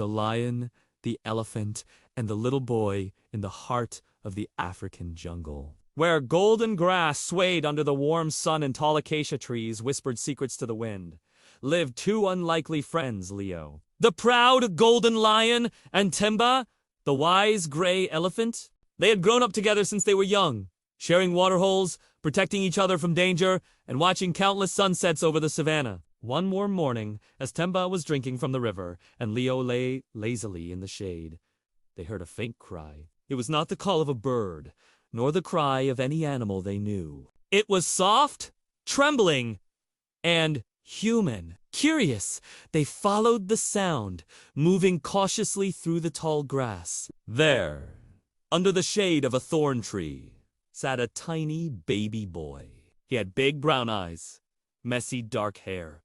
the lion, the elephant, and the little boy in the heart of the African jungle, where golden grass swayed under the warm sun and tall acacia trees whispered secrets to the wind, lived two unlikely friends, Leo. The proud golden lion and Temba, the wise gray elephant. They had grown up together since they were young, sharing waterholes, protecting each other from danger, and watching countless sunsets over the savannah. One warm morning, as Temba was drinking from the river and Leo lay lazily in the shade, they heard a faint cry. It was not the call of a bird, nor the cry of any animal they knew. It was soft, trembling, and human. Curious, they followed the sound, moving cautiously through the tall grass. There, under the shade of a thorn tree, sat a tiny baby boy. He had big brown eyes, messy dark hair,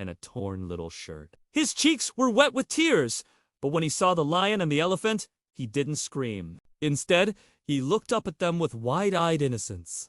and a torn little shirt. His cheeks were wet with tears, but when he saw the lion and the elephant, he didn't scream. Instead, he looked up at them with wide-eyed innocence,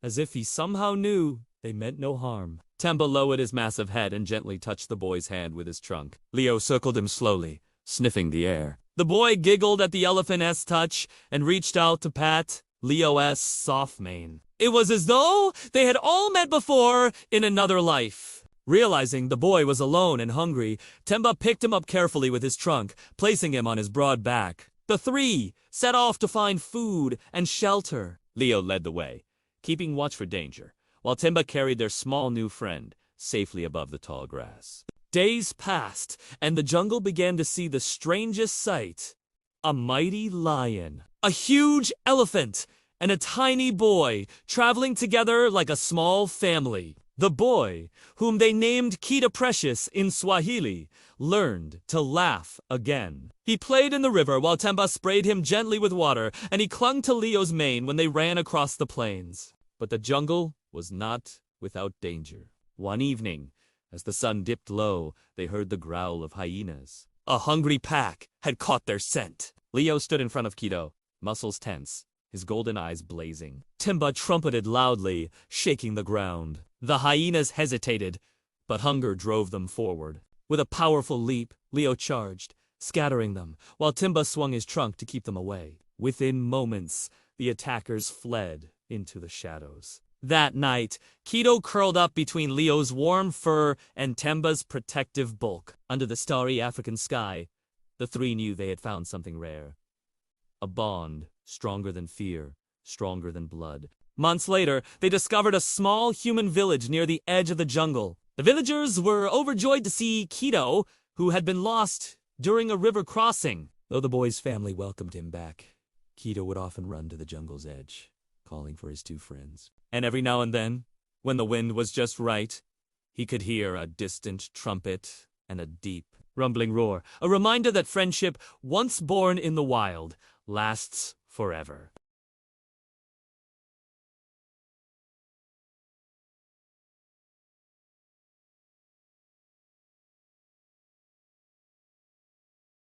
as if he somehow knew they meant no harm. Temba lowered his massive head and gently touched the boy's hand with his trunk. Leo circled him slowly, sniffing the air. The boy giggled at the elephant's touch and reached out to pat Leo's soft mane. It was as though they had all met before in another life. Realizing the boy was alone and hungry, Temba picked him up carefully with his trunk, placing him on his broad back. The three set off to find food and shelter. Leo led the way, keeping watch for danger, while Temba carried their small new friend safely above the tall grass. Days passed, and the jungle began to see the strangest sight. A mighty lion, a huge elephant, and a tiny boy traveling together like a small family. The boy, whom they named Kita Precious in Swahili, learned to laugh again. He played in the river while Temba sprayed him gently with water, and he clung to Leo's mane when they ran across the plains. But the jungle was not without danger. One evening, as the sun dipped low, they heard the growl of hyenas. A hungry pack had caught their scent. Leo stood in front of Kido, muscles tense, his golden eyes blazing. Temba trumpeted loudly, shaking the ground. The hyenas hesitated, but hunger drove them forward. With a powerful leap, Leo charged, scattering them, while Temba swung his trunk to keep them away. Within moments, the attackers fled into the shadows. That night, Kido curled up between Leo's warm fur and Temba's protective bulk. Under the starry African sky, the three knew they had found something rare. A bond stronger than fear, stronger than blood. Months later, they discovered a small human village near the edge of the jungle. The villagers were overjoyed to see Kido, who had been lost during a river crossing. Though the boy's family welcomed him back, Kido would often run to the jungle's edge, calling for his two friends. And every now and then, when the wind was just right, he could hear a distant trumpet and a deep, rumbling roar, a reminder that friendship, once born in the wild, lasts forever.